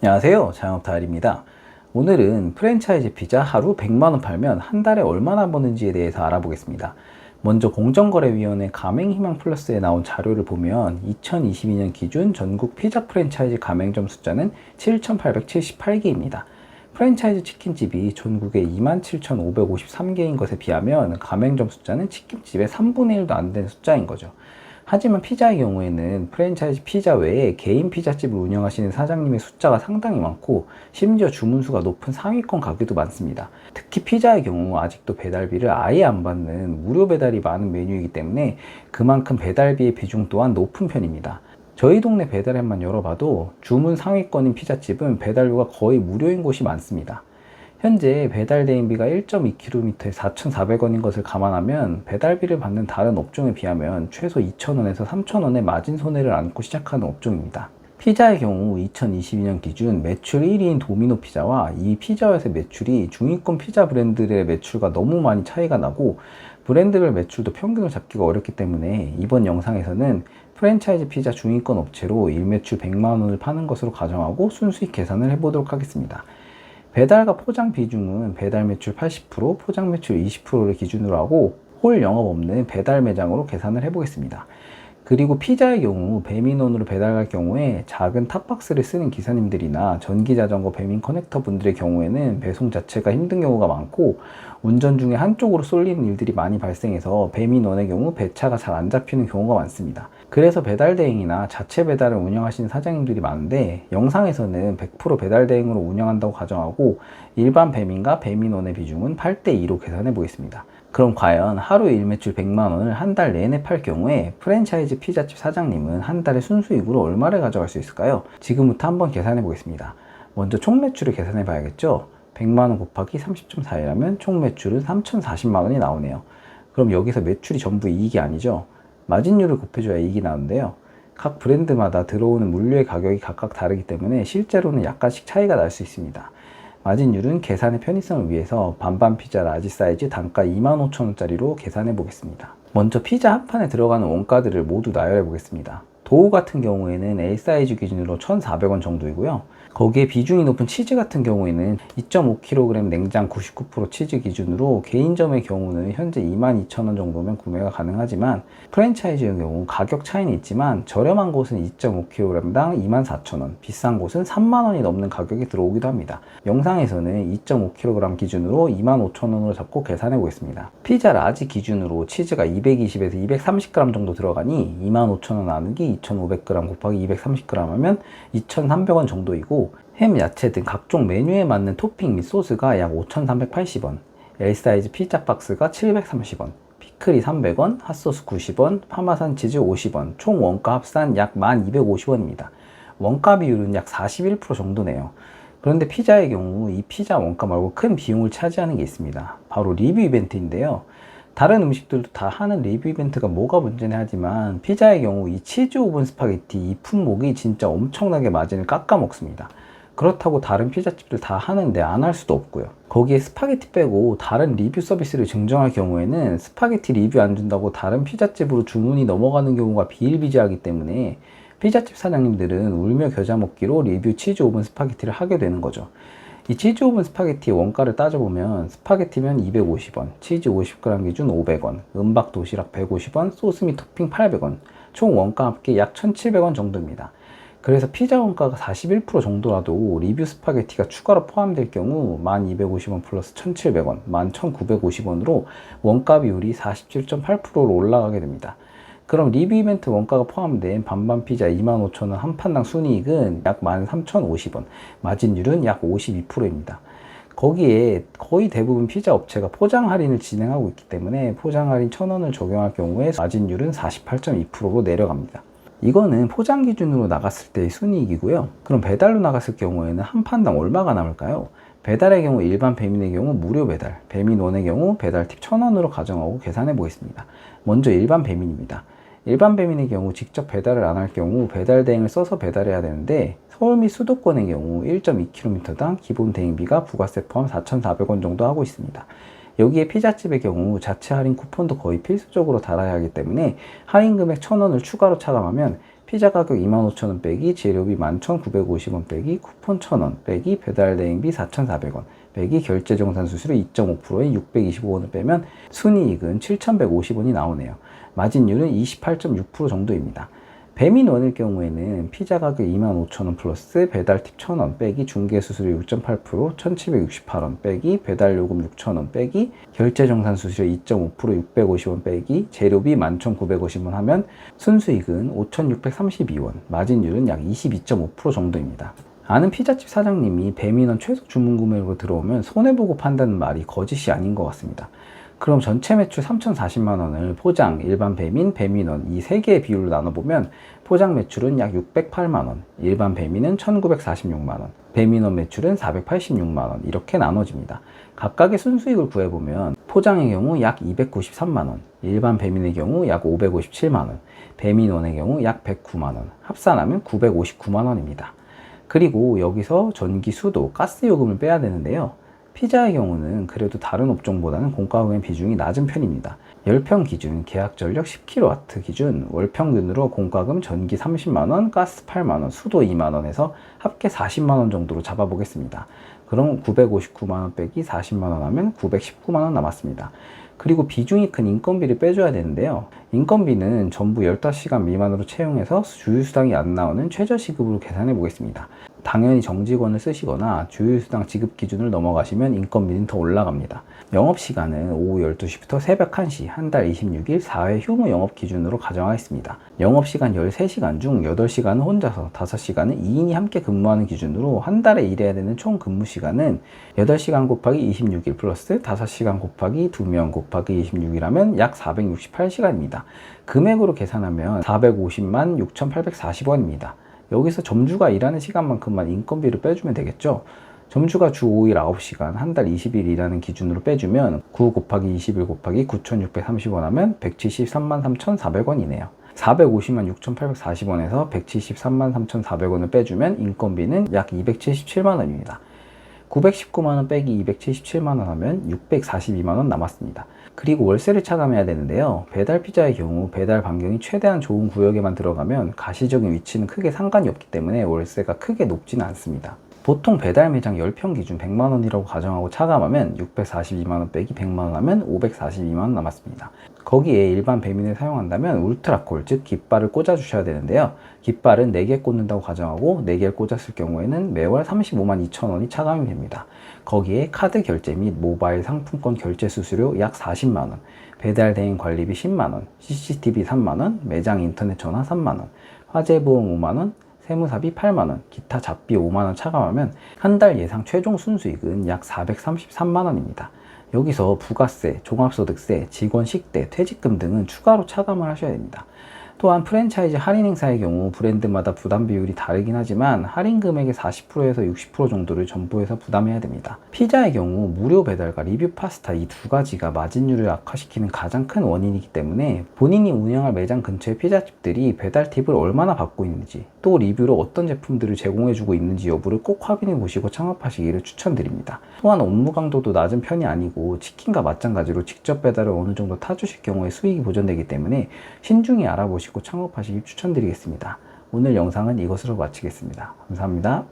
안녕하세요, 자영업다일입니다. 오늘은 프랜차이즈 피자 하루 100만원 팔면 한 달에 얼마나 버는지에 대해서 알아보겠습니다. 먼저 공정거래위원회 가맹희망플러스에 나온 자료를 보면 2022년 기준 전국 피자 프랜차이즈 가맹점 숫자는 7,878개입니다. 프랜차이즈 치킨집이 전국에 27,553개인 것에 비하면 가맹점 숫자는 치킨집의 3분의 1도 안 되는 숫자인 거죠. 하지만 피자의 경우에는 프랜차이즈 피자 외에 개인 피자집을 운영하시는 사장님의 숫자가 상당히 많고, 심지어 주문수가 높은 상위권 가게도 많습니다. 특히 피자의 경우 아직도 배달비를 아예 안 받는 무료 배달이 많은 메뉴이기 때문에 그만큼 배달비의 비중 또한 높은 편입니다. 저희 동네 배달앱만 열어봐도 주문 상위권인 피자집은 배달료가 거의 무료인 곳이 많습니다. 현재 배달 대행비가 1.2km에 4,400원인 것을 감안하면 배달비를 받는 다른 업종에 비하면 최소 2,000원에서 3,000원의 마진 손해를 안고 시작하는 업종입니다. 피자의 경우 2022년 기준 매출 1위인 도미노 피자와 이 피자헛의 매출이 중위권 피자 브랜드들의 매출과 너무 많이 차이가 나고, 브랜드별 매출도 평균을 잡기가 어렵기 때문에 이번 영상에서는 프랜차이즈 피자 중위권 업체로 일매출 100만원을 파는 것으로 가정하고 순수익 계산을 해보도록 하겠습니다. 배달과 포장 비중은 배달 매출 80%, 포장 매출 20%를 기준으로 하고 홀 영업 없는 배달 매장으로 계산을 해보겠습니다. 그리고 피자의 경우 배민원으로 배달갈 경우에 작은 탑박스를 쓰는 기사님들이나 전기자전거 배민 커넥터 분들의 경우에는 배송 자체가 힘든 경우가 많고, 운전 중에 한쪽으로 쏠리는 일들이 많이 발생해서 배민원의 경우 배차가 잘 안 잡히는 경우가 많습니다. 그래서 배달 대행이나 자체 배달을 운영하시는 사장님들이 많은데, 영상에서는 100% 배달 대행으로 운영한다고 가정하고 일반 배민과 배민원의 비중은 8대2로 계산해 보겠습니다. 그럼 과연 하루 일매출 100만원을 한 달 내내 팔 경우에 프랜차이즈 피자집 사장님은 한 달에 순수익으로 얼마를 가져갈 수 있을까요? 지금부터 한번 계산해 보겠습니다. 먼저 총 매출을 계산해 봐야겠죠? 100만원 곱하기 30.4이라면 총 매출은 3,040만원이 나오네요. 그럼 여기서 매출이 전부 이익이 아니죠? 마진율을 곱해줘야 이익이 나오는데요. 각 브랜드마다 들어오는 물류의 가격이 각각 다르기 때문에 실제로는 약간씩 차이가 날 수 있습니다. 마진율은 계산의 편의성을 위해서 반반 피자 라지 사이즈 단가 25,000원짜리로 계산해 보겠습니다. 먼저 피자 한 판에 들어가는 원가들을 모두 나열해 보겠습니다. 도우 같은 경우에는 L 사이즈 기준으로 1,400원 정도이고요. 거기에 비중이 높은 치즈 같은 경우에는 2.5kg 냉장 99% 치즈 기준으로 개인점의 경우는 현재 22,000원 정도면 구매가 가능하지만, 프랜차이즈의 경우 가격 차이는 있지만 저렴한 곳은 2.5kg당 24,000원, 비싼 곳은 3만원이 넘는 가격이 들어오기도 합니다. 영상에서는 2.5kg 기준으로 25,000원으로 잡고 계산해 보겠습니다. 피자 라지 기준으로 치즈가 220에서 230g 정도 들어가니 25,000원 나누기 2,500g 곱하기 230g 하면 2,300원 정도이고, 햄, 야채 등 각종 메뉴에 맞는 토핑 및 소스가 약 5,380원, L사이즈 피자 박스가 730원, 피클이 300원, 핫소스 90원, 파마산 치즈 50원, 총 원가 합산 약 1,250원입니다. 원가 비율은 약 41% 정도네요. 그런데 피자의 경우 이 피자 원가 말고 큰 비용을 차지하는 게 있습니다. 바로 리뷰 이벤트인데요. 다른 음식들도 다 하는 리뷰 이벤트가 뭐가 문제냐 하지만, 피자의 경우 이 치즈 오븐 스파게티 이 품목이 진짜 엄청나게 마진을 깎아 먹습니다. 그렇다고 다른 피자집들 다 하는데 안 할 수도 없고요. 거기에 스파게티 빼고 다른 리뷰 서비스를 증정할 경우에는 스파게티 리뷰 안 준다고 다른 피자집으로 주문이 넘어가는 경우가 비일비재하기 때문에 피자집 사장님들은 울며 겨자 먹기로 리뷰 치즈 오븐 스파게티를 하게 되는 거죠. 이 치즈 오븐 스파게티의 원가를 따져보면 스파게티면 250원, 치즈 50g 기준 500원, 은박 도시락 150원, 소스 및 토핑 800원, 총 원가 합계 약 1,700원 정도입니다. 그래서 피자 원가가 41% 정도라도 리뷰 스파게티가 추가로 포함될 경우 1,250원 플러스 1,700원, 11,950원으로 원가 비율이 47.8%로 올라가게 됩니다. 그럼 리뷰 이벤트 원가가 포함된 반반 피자 25,000원 한 판당 순이익은 약 13,050원, 마진율은 약 52%입니다. 거기에 거의 대부분 피자 업체가 포장 할인을 진행하고 있기 때문에 포장 할인 1,000원을 적용할 경우에 마진율은 48.2%로 내려갑니다. 이거는 포장 기준으로 나갔을 때의 순이익이고요. 그럼 배달로 나갔을 경우에는 한 판당 얼마가 남을까요? 배달의 경우 일반 배민의 경우 무료 배달, 배민원의 경우 배달 팁 1,000원으로 가정하고 계산해 보겠습니다. 먼저 일반 배민입니다. 일반 배민의 경우 직접 배달을 안 할 경우 배달 대행을 써서 배달해야 되는데, 서울 및 수도권의 경우 1.2km당 기본 대행비가 부가세 포함 4,400원 정도 하고 있습니다. 여기에 피자집의 경우 자체 할인 쿠폰도 거의 필수적으로 달아야 하기 때문에 할인 금액 1,000원을 추가로 차감하면 피자 가격 25,000원 빼기 재료비 11,950원 빼기 쿠폰 1,000원 빼기 배달 대행비 4,400원 빼기 결제 정산 수수료 2.5%인 625원을 빼면 순이익은 7,150원이 나오네요. 마진율은 28.6% 정도입니다. 배민원일 경우에는 피자 가격 25,000원 플러스 배달팁 1,000원 빼기 중개수수료 6.8% 1,768원 빼기 배달요금 6,000원 빼기 결제정산 수수료 2.5% 650원 빼기 재료비 11,950원 하면 순수익은 5,632원, 마진율은 약 22.5% 정도입니다. 아는 피자집 사장님이 배민원 최소 주문 금액으로 들어오면 손해보고 판다는 말이 거짓이 아닌 것 같습니다. 그럼 전체 매출 3,040만원을 포장, 일반 배민, 배민원 이 세 개의 비율로 나눠보면 포장 매출은 약 608만원, 일반 배민은 1,946만원, 배민원 매출은 486만원 이렇게 나눠집니다. 각각의 순수익을 구해보면 포장의 경우 약 293만원, 일반 배민의 경우 약 557만원, 배민원의 경우 약 109만원, 합산하면 959만원입니다. 그리고 여기서 전기, 수도, 가스 요금을 빼야 되는데요. 피자의 경우는 그래도 다른 업종보다는 공과금의 비중이 낮은 편입니다. 10평 기준 계약 전력 10kW 기준 월 평균으로 공과금 전기 30만원, 가스 8만원, 수도 2만원에서 합계 40만원 정도로 잡아보겠습니다. 그럼 959만원 빼기 40만원 하면 919만원 남았습니다. 그리고 비중이 큰 인건비를 빼줘야 되는데요. 인건비는 전부 15시간 미만으로 채용해서 주휴수당이 안 나오는 최저시급으로 계산해 보겠습니다. 당연히 정직원을 쓰시거나 주휴수당 지급 기준을 넘어가시면 인건비는 더 올라갑니다. 영업시간은 오후 12시부터 새벽 1시, 한 달 26일 4회 휴무 영업 기준으로 가정하겠습니다. 영업시간 13시간 중 8시간은 혼자서 5시간은 2인이 함께 근무하는 기준으로 한 달에 일해야 되는 총 근무시간은 8시간 곱하기 26일 플러스 5시간 곱하기 2명 곱하기 26일 약 468시간입니다. 금액으로 계산하면 450만 6,840원입니다. 여기서 점주가 일하는 시간만큼만 인건비를 빼주면 되겠죠. 점주가 주 5일 9시간, 한 달 20일 일하는 기준으로 빼주면 9 곱하기 21 곱하기 9,630원 하면 173만 3,400원이네요. 450만 6,840원에서 173만 3,400원을 빼주면 인건비는 약 277만원입니다. 919만원 빼기 277만원 하면 642만원 남았습니다. 그리고 월세를 차감해야 되는데요. 배달 피자의 경우 배달 반경이 최대한 좋은 구역에만 들어가면 가시적인 위치는 크게 상관이 없기 때문에 월세가 크게 높지는 않습니다. 보통 배달 매장 10평 기준 100만원이라고 가정하고 차감하면 642만원 빼기 100만원 하면 542만원 남았습니다. 거기에 일반 배민을 사용한다면 울트라콜, 즉 깃발을 꽂아 주셔야 되는데요. 깃발은 4개 꽂는다고 가정하고 4개를 꽂았을 경우에는 매월 35만 2천원이 차감이 됩니다. 거기에 카드 결제 및 모바일 상품권 결제 수수료 약 40만원, 배달 대행 관리비 10만원, CCTV 3만원, 매장 인터넷 전화 3만원, 화재보험 5만원, 세무사비 8만원, 기타 잡비 5만원 차감하면 한 달 예상 최종 순수익은 약 433만원입니다. 여기서 부가세, 종합소득세, 직원 식대, 퇴직금 등은 추가로 차감을 하셔야 됩니다. 또한 프랜차이즈 할인 행사의 경우 브랜드마다 부담 비율이 다르긴 하지만 할인 금액의 40%에서 60% 정도를 정부에서 부담해야 됩니다. 피자의 경우 무료 배달과 리뷰 파스타 이 두 가지가 마진율을 악화시키는 가장 큰 원인이기 때문에 본인이 운영할 매장 근처의 피자집들이 배달 팁을 얼마나 받고 있는지, 또 리뷰로 어떤 제품들을 제공해주고 있는지 여부를 꼭 확인해 보시고 창업하시기를 추천드립니다. 또한 업무 강도도 낮은 편이 아니고 치킨과 마찬가지로 직접 배달을 어느 정도 타주실 경우에 수익이 보전되기 때문에 신중히 알아보시고 창업하시길 추천드리겠습니다. 오늘 영상은 이것으로 마치겠습니다. 감사합니다.